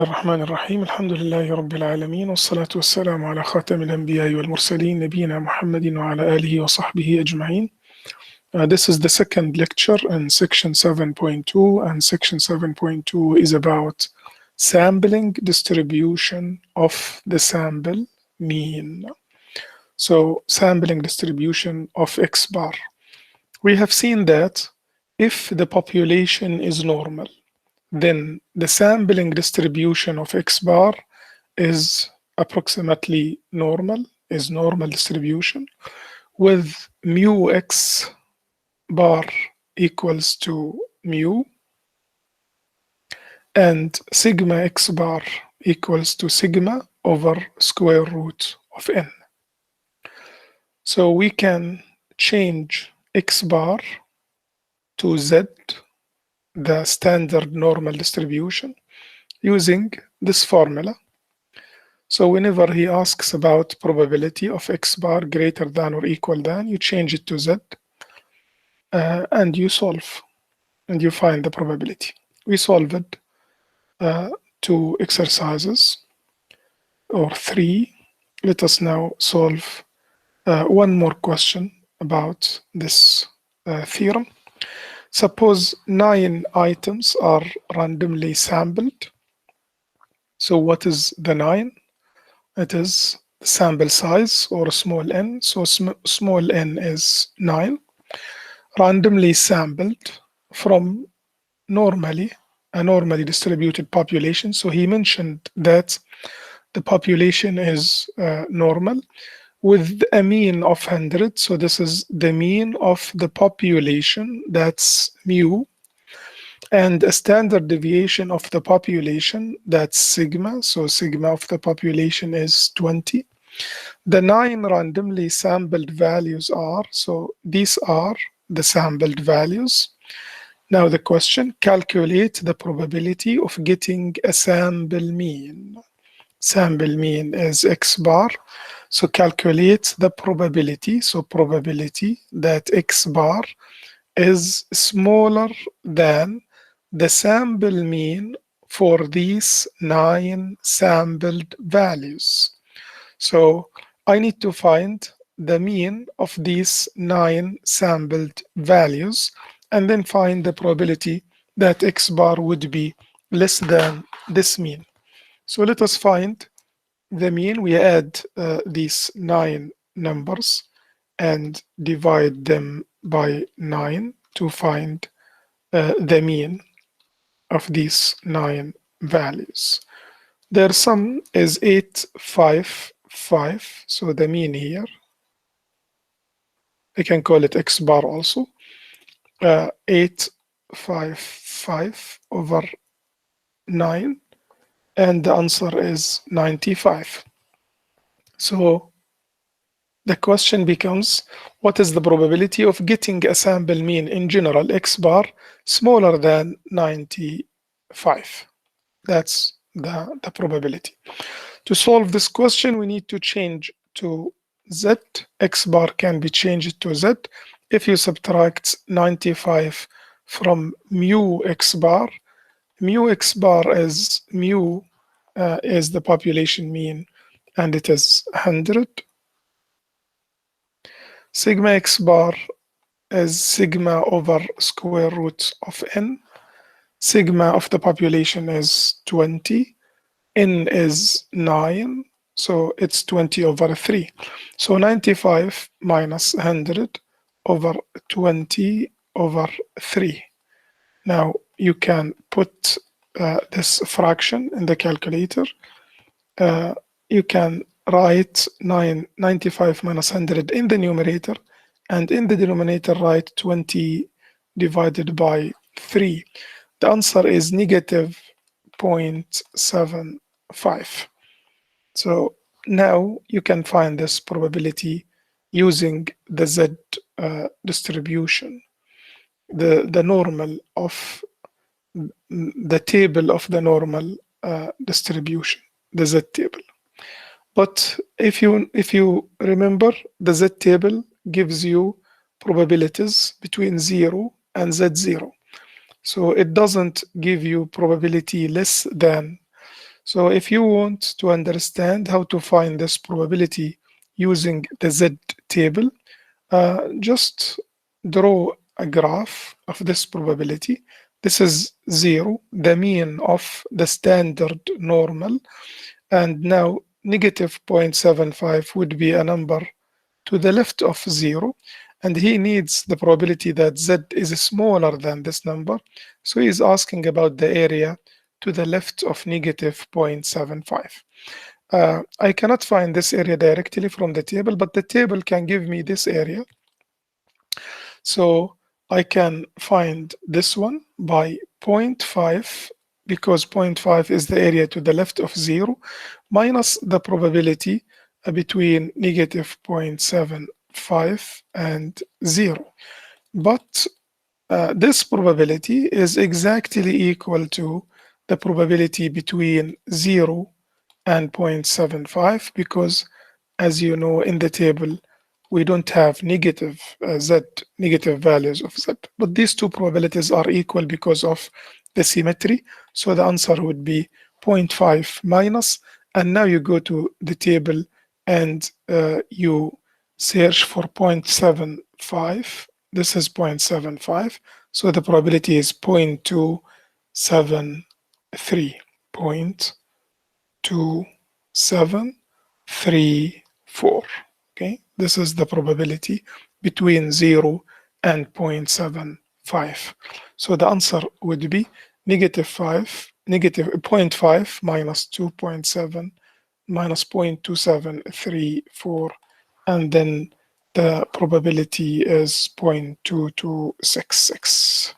الرحمن الرحيم الحمد لله رب العالمين والصلاة والسلام على خاتم الأنبياء والمرسلين نبينا محمد وعلى آله وصحبه أجمعين. This is the second lecture in section 7.2, and section 7.2 is about sampling distribution of the sample mean. So sampling distribution of X bar. We have seen that if the population is normal, then the sampling distribution of X bar is approximately normal, is normal distribution, with mu X bar equals to mu, and sigma X bar equals to sigma over square root of n. So we can change X bar to Z, the standard normal distribution, using this formula. So whenever he asks about probability of X bar greater than or equal than, you change it to Z, and you solve, and you find the probability. We solved 2 exercises, or 3. Let us now solve one more question about this theorem. Suppose 9 items are randomly sampled. So what is the 9? It is sample size, or small n. So small n is 9. Randomly sampled from a normally distributed population. So he mentioned that the population is normal with a mean of 100. So this is the mean of the population, that's mu, and a standard deviation of the population, that's sigma. So sigma of the population is 20. The 9 randomly sampled values are, so these are the sampled values. Now the question, calculate the probability of getting a sample mean. Sample mean is X bar. So calculate the probability. So probability that X bar is smaller than the sample mean for these 9 sampled values. So I need to find the mean of these 9 sampled values, and then find the probability that X bar would be less than this mean. So let us find the mean. We add these 9 numbers and divide them by 9 to find the mean of these 9 values. Their sum is 855. So the mean here, I can call it X bar also, 855 over 9. And the answer is 95. So the question becomes, what is the probability of getting a sample mean in general, X bar, smaller than 95? That's the probability. To solve this question, we need to change to Z. X bar can be changed to Z. If you subtract 95 from mu X bar, mu X bar is mu is the population mean, and it is 100. Sigma X bar is sigma over square root of n. Sigma of the population is 20. N is 9, so it's 20 over 3. So 95 minus 100 over 20 over 3. Now you can put this fraction in the calculator. You can write 95 minus 100 in the numerator, and in the denominator write 20 divided by 3. The answer is negative 0.75. So now you can find this probability using the Z distribution, the normal of the table of the normal distribution, the Z table. But if you remember, the Z table gives you probabilities between 0 and Z0. So it doesn't give you probability less than So if you want to understand how to find this probability using the Z table, just draw a graph of this probability. This is 0, the mean of the standard normal, and now negative 0.75 would be a number to the left of 0, and he needs the probability that Z is smaller than this number, so he's asking about the area to the left of negative 0.75. I cannot find this area directly from the table, but the table can give me this area. So I can find this one by 0.5, because 0.5 is the area to the left of 0, minus the probability between negative 0.75 and 0. But this probability is exactly equal to the probability between 0 and 0.75, because as you know in the table, we don't have negative negative values of Z. But these two probabilities are equal because of the symmetry. So the answer would be 0.5 minus. And now you go to the table and you search for 0.75. This is 0.75. So the probability is 0.273. 0.2734. Okay, this is the probability between 0 and 0.75. So the answer would be negative 0.5 minus 2.7 minus 0.2734, and then the probability is 0.2266.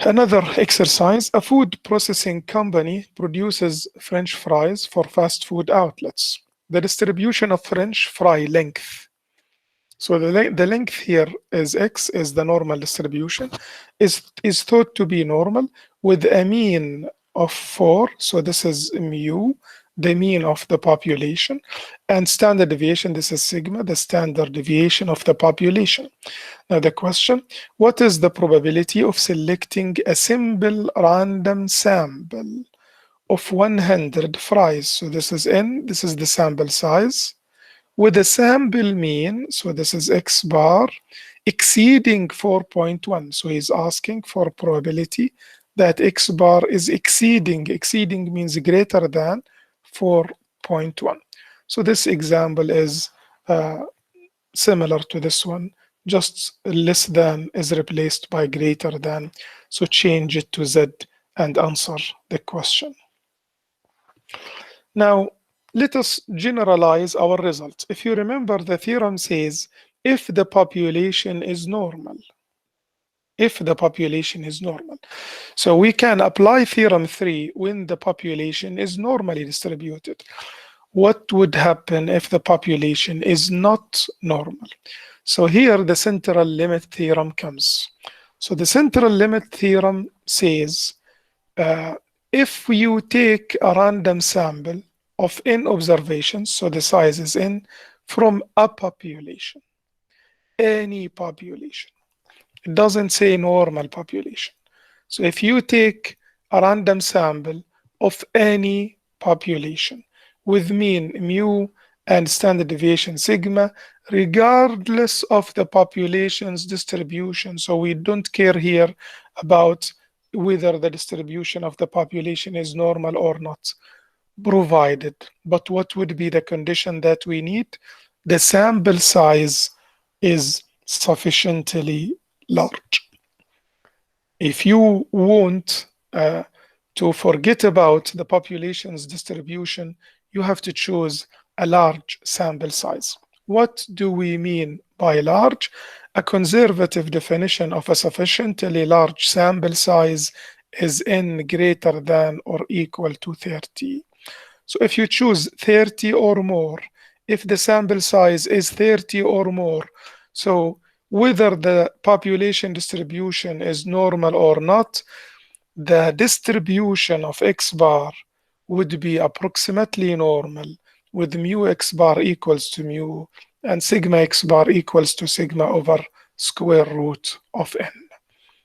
Another exercise, a food processing company produces French fries for fast food outlets. The distribution of French fry length. So the length here is X, is the normal distribution, is thought to be normal with a mean of 4. So this is mu, the mean of the population, and standard deviation, this is sigma, the standard deviation of the population. Now the question, what is the probability of selecting a simple random sample of 100 fries? So this is N, this is the sample size, with a sample mean, so this is X bar, exceeding 4.1. So he's asking for probability that X bar is exceeding means greater than 4.1. So this example is similar to this one, just less than is replaced by greater than. So change it to Z and answer the question. Now, let us generalize our results. If you remember, the theorem says if the population is normal, if the population is normal. So we can apply theorem 3 when the population is normally distributed. What would happen if the population is not normal? So here the central limit theorem comes. So the central limit theorem says if you take a random sample of n observations, so the size is n, from a population, any population. It doesn't say normal population. So if you take a random sample of any population with mean mu and standard deviation sigma, regardless of the population's distribution. So we don't care here about whether the distribution of the population is normal or not, provided. But what would be the condition that we need? The sample size is sufficiently large. If you want to forget about the population's distribution, you have to choose a large sample size. What do we mean by large? A conservative definition of a sufficiently large sample size is n greater than or equal to 30. So if you choose 30 or more, if the sample size is 30 or more, so whether the population distribution is normal or not, the distribution of X bar would be approximately normal, with mu X bar equals to mu and sigma X bar equals to sigma over square root of n.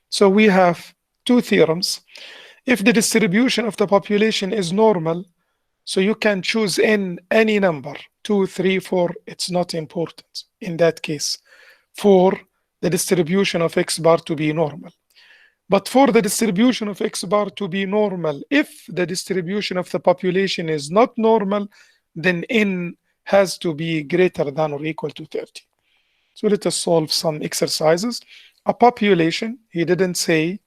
So we have two theorems. If the distribution of the population is normal, so you can choose in any number, 2, 3, 4, it's not important in that case, for the distribution of X bar to be normal. But for the distribution of X bar to be normal, if the distribution of the population is not normal, then N has to be greater than or equal to 30. So let us solve some exercises. A population, he didn't say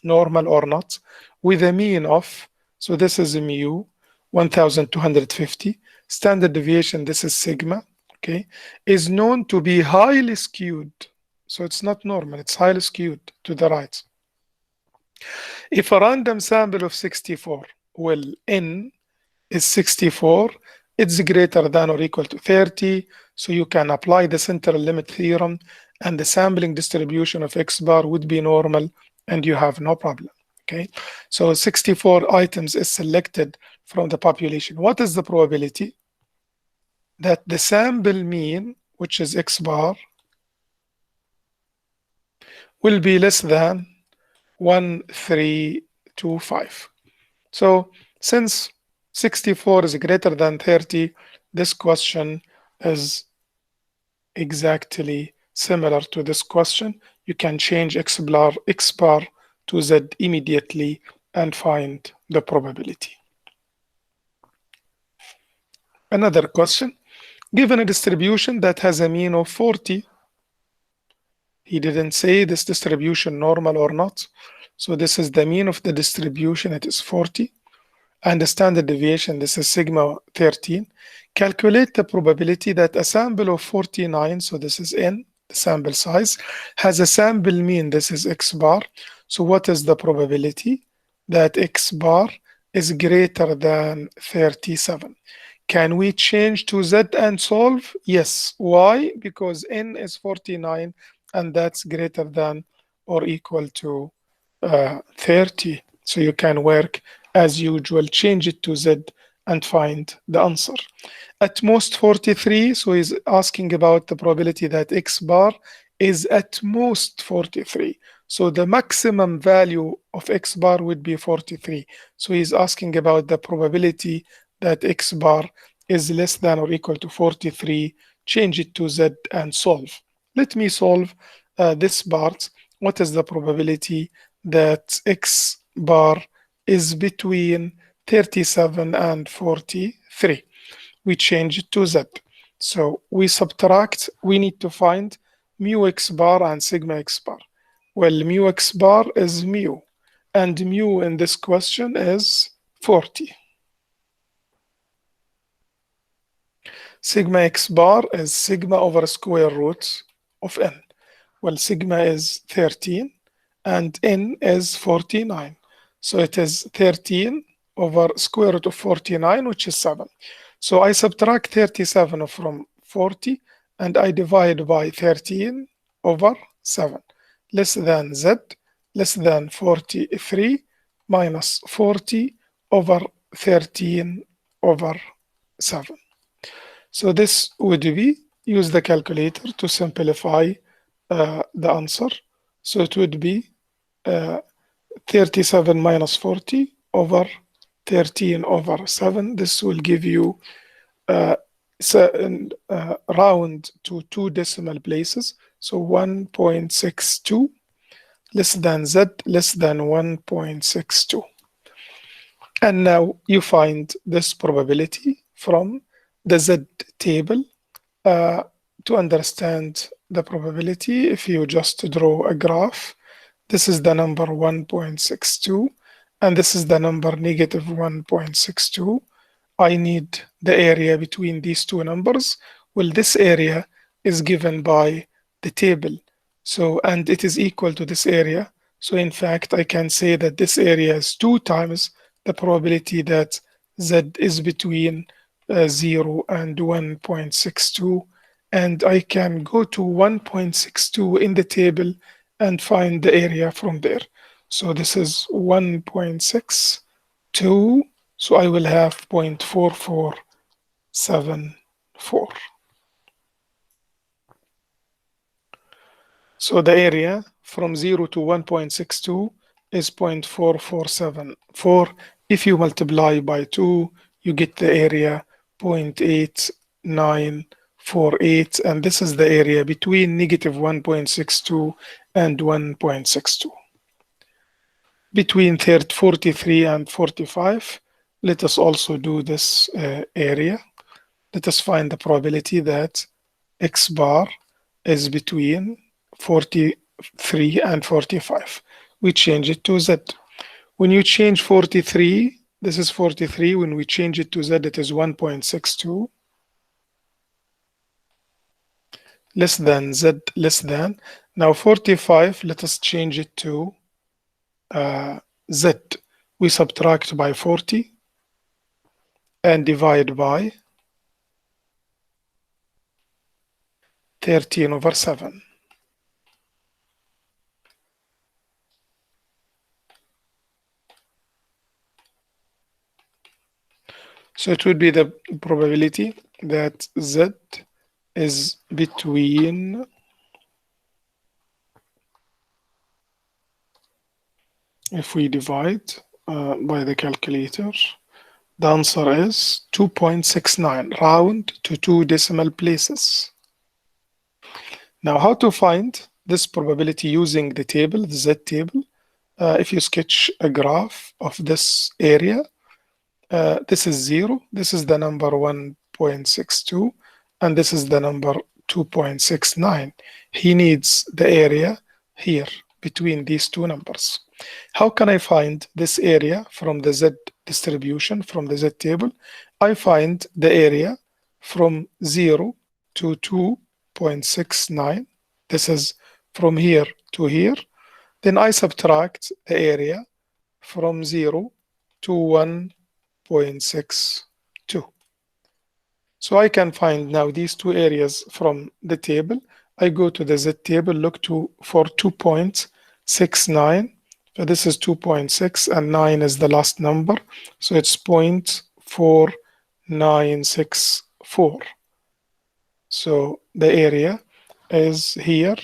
normal or not, with a mean of, so this is mu, 1250. Standard deviation, this is sigma, okay, is known to be highly skewed. So it's not normal, it's highly skewed to the right. If a random sample of 64, well, n is 64, it's greater than or equal to 30, so you can apply the central limit theorem, and the sampling distribution of X bar would be normal, and you have no problem. Okay, so 64 items is selected from the population. What is the probability that the sample mean, which is X bar, will be less than 1325? So since 64 is greater than 30, this question is exactly similar to this question. You can change X bar to Z immediately and find the probability. Another question, given a distribution that has a mean of 40, he didn't say this distribution normal or not. So this is the mean of the distribution, it is 40. And the standard deviation, this is sigma 13. Calculate the probability that a sample of 49, so this is n, the sample size, has a sample mean, this is X bar. So what is the probability that X bar is greater than 37? Can we change to Z and solve? Yes. Why? Because n is 49 and that's greater than or equal to 30. So you can work as usual, change it to Z and find the answer. At most 43, so he's asking about the probability that X bar is at most 43. So the maximum value of X bar would be 43. So he's asking about the probability that X bar is less than or equal to 43. Change it to Z and solve. Let me solve this part. What is the probability that X bar is between 37 and 43? We change it to Z. So we subtract, we need to find mu X bar and sigma X bar. Well, mu X bar is mu, and mu in this question is 40. Sigma X bar is sigma over square root of n. Well, sigma is 13 and n is 49. So it is 13 over square root of 49, which is 7. So I subtract 37 from 40 and I divide by 13 over 7. Less than Z, less than 43 minus 40 over 13 over 7. So this would be, use the calculator to simplify the answer. So it would be 37 minus 40 over 13 over 7. This will give you round to 2 decimal places. So 1.62 less than Z less than 1.62. And now you find this probability from the Z table. To understand the probability, if you just draw a graph, this is the number 1.62 and this is the number negative 1.62. I need the area between these two numbers. Well, this area is given by the table. So, and it is equal to this area. So in fact, I can say that this area is 2 times the probability that Z is between 0 and 1.62. And I can go to 1.62 in the table and find the area from there. So this is 1.62. So I will have 0.4474. So the area from 0 to 1.62 is 0.4474. If you multiply by 2, you get the area 0.8948, and this is the area between negative 1.62 and 1.62. Between 43 and 45, let us also do this area. Let us find the probability that X bar is between 43 and 45. We change it to Z. When you change 43, this is 43. When we change it to Z, it is 1.62. Less than Z, less than. Now 45, let us change it to Z. We subtract by 40 and divide by 13/7. So it would be the probability that Z is between, if we divide by the calculator, the answer is 2.69, round to 2 decimal places. Now, how to find this probability using the table, the Z table? If you sketch a graph of this area, this is 0, this is the number 1.62, and this is the number 2.69. He needs the area here between these two numbers. How can I find this area from the Z distribution, from the Z table? I find the area from 0 to 2.69. This is from here to here. Then I subtract the area from 0 to 1.62. So I can find now these two areas from the table. I go to the Z table, look for 2.69. So this is 2.6 and 9 is the last number. So it's 0.4964. So the area is here,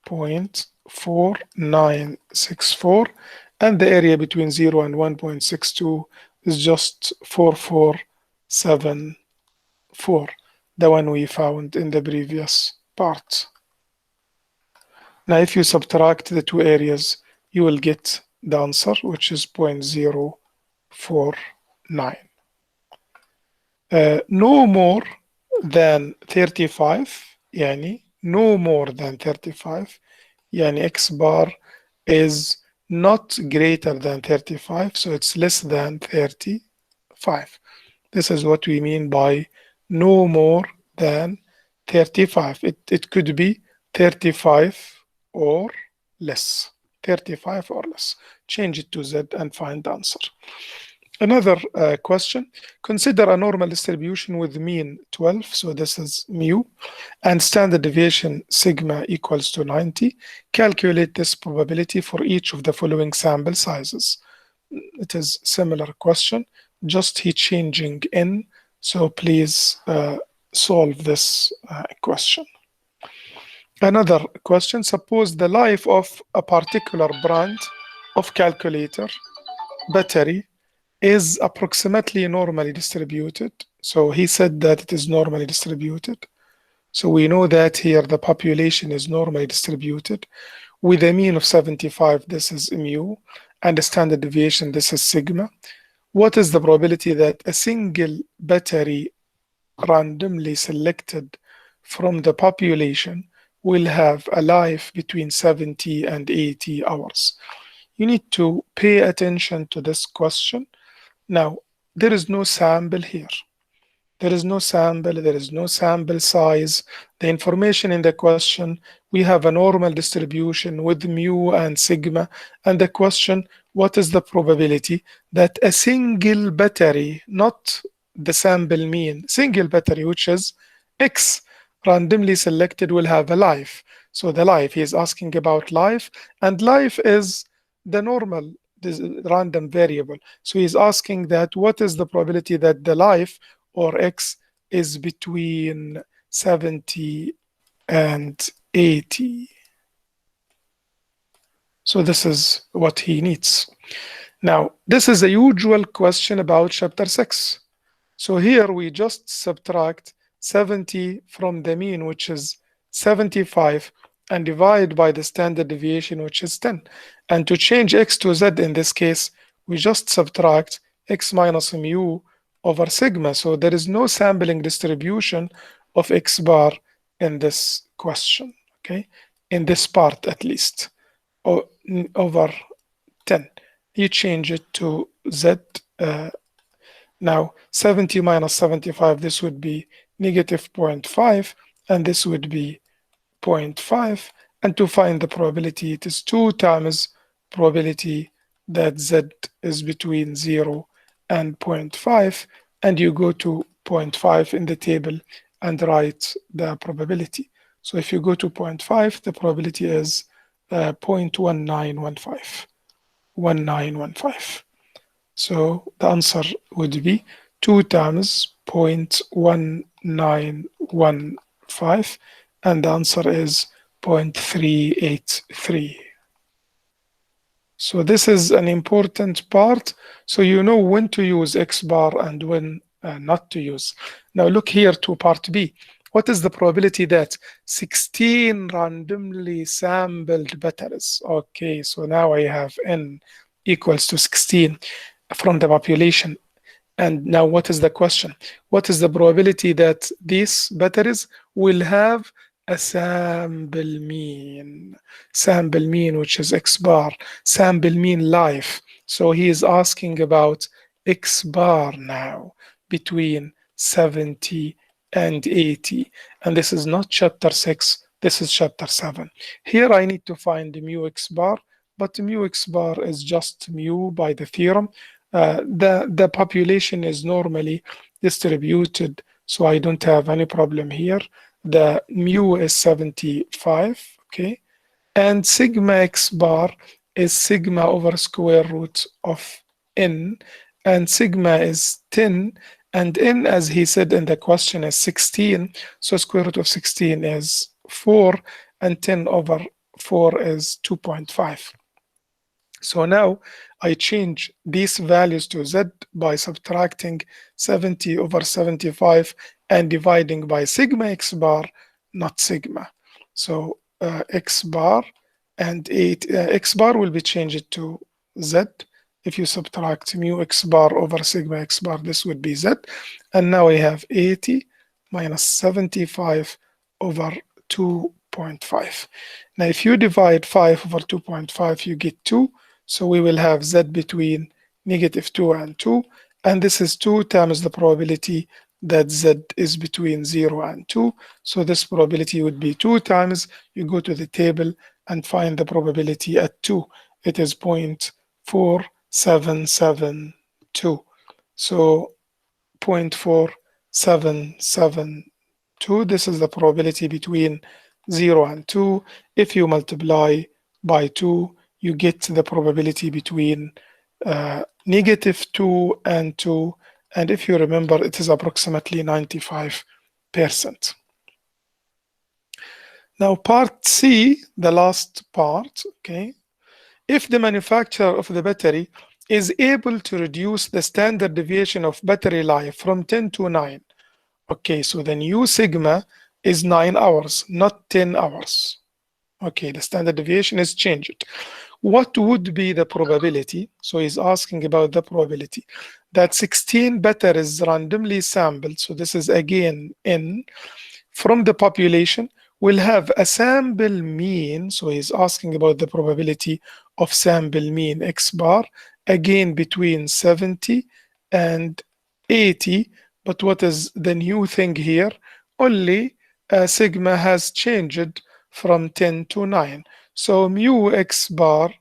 0.4964. And the area between 0 and 1.62 is just 4474, the one we found in the previous part. Now, if you subtract the two areas, you will get the answer, which is 0.049. No more than 35, يعني no more than 35, يعني X bar is not greater than 35, so it's less than 35. This is what we mean by no more than 35. It could be 35 or less. 35 or less. Change it to Z and find the answer. Another question, consider a normal distribution with mean 12, so this is mu, and standard deviation sigma equals to 90. Calculate this probability for each of the following sample sizes. It is similar question, just he changing in, so please solve this question. Another question, suppose the life of a particular brand of calculator battery is approximately normally distributed. So he said that it is normally distributed. So we know that here the population is normally distributed with a mean of 75, this is mu, and a standard deviation, this is sigma. What is the probability that a single battery randomly selected from the population will have a life between 70 and 80 hours? You need to pay attention to this question. Now, there is no sample here. There is no sample, there is no sample size. The information in the question, we have a normal distribution with mu and sigma. And the question, what is the probability that a single battery, not the sample mean, single battery, which is X, randomly selected, will have a life? So the life, he is asking about life, and life is the normal random variable. So he's asking that what is the probability that the life or X is between 70 and 80. So this is what he needs. Now, this is a usual question about chapter 6. So here we just subtract 70 from the mean, which is 75, and divide by the standard deviation, which is 10. And to change x to z in this case, we just subtract x minus mu over sigma. So there is no sampling distribution of x bar in this question, okay? In this part at least, over 10. You change it to z. Now, 70 minus 75, this would be negative 0.5, and this would be 0.5. And to find the probability, it is 2 times probability that z is between 0 and 0.5. And you go to 0.5 in the table and write the probability. So if you go to 0.5, the probability is 0.1915. 1915. So the answer would be 2 times 0.1915, and the answer is 0.383. So this is an important part, so you know when to use X bar and when not to use. Now look here to part B. What is the probability that 16 randomly sampled batteries? Okay, so now I have n equals to 16 from the population. And now what is the question? What is the probability that these batteries will have a sample mean, which is X bar, sample mean life. So he is asking about X bar now between 70 and 80. And this is not chapter 6, this is chapter 7. Here I need to find the mu X bar, but mu X bar is just mu by the theorem. The population is normally distributed, so I don't have any problem here. The mu is 75, okay? And sigma X bar is sigma over square root of n, and sigma is 10, and n, as he said in the question, is 16, so square root of 16 is 4, and 10 over 4 is 2.5. So now I change these values to z by subtracting 70 over 75 and dividing by sigma X bar, not sigma. So X bar and 8, X bar will be changed to z. If you subtract mu X bar over sigma X bar, this would be z. And now we have 80 minus 75 over 2.5. Now if you divide 5 over 2.5, you get 2. So we will have z between negative 2 and 2. And this is 2 times the probability that z is between 0 and 2. So this probability would be 2 times. You go to the table and find the probability at 2. It is 0.4772. So 0.4772. This is the probability between 0 and 2. If you multiply by 2, you get the probability between negative 2 and 2. And if you remember, it is approximately 95%. Now, part C, the last part, okay? If the manufacturer of the battery is able to reduce the standard deviation of battery life from 10 to 9, okay, so the new sigma is 9 hours, not 10 hours. Okay, the standard deviation is changed. What would be the probability? So he's asking about the probability that 16 batteries randomly sampled, so this is again n, from the population will have a sample mean, so he's asking about the probability of sample mean X bar, again between 70 and 80, but what is the new thing here? Only sigma has changed from 10 to 9. So mu X bar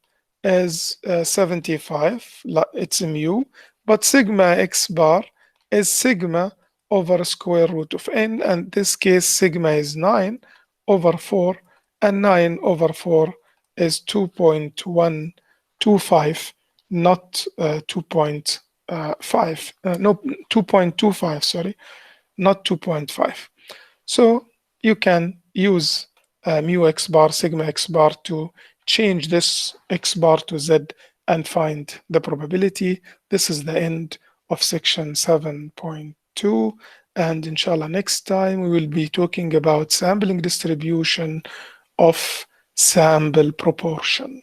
is 75, it's mu, but sigma X bar is sigma over square root of n, and in this case sigma is 9 over 4, and 9 over 4 is 2.125, not 2.5, no, 2.25, sorry, not 2.5. So you can use mu X bar, sigma X bar to change this x bar to z and find the probability. This is the end of section 7.2. And inshallah, next time we will be talking about sampling distribution of sample proportion.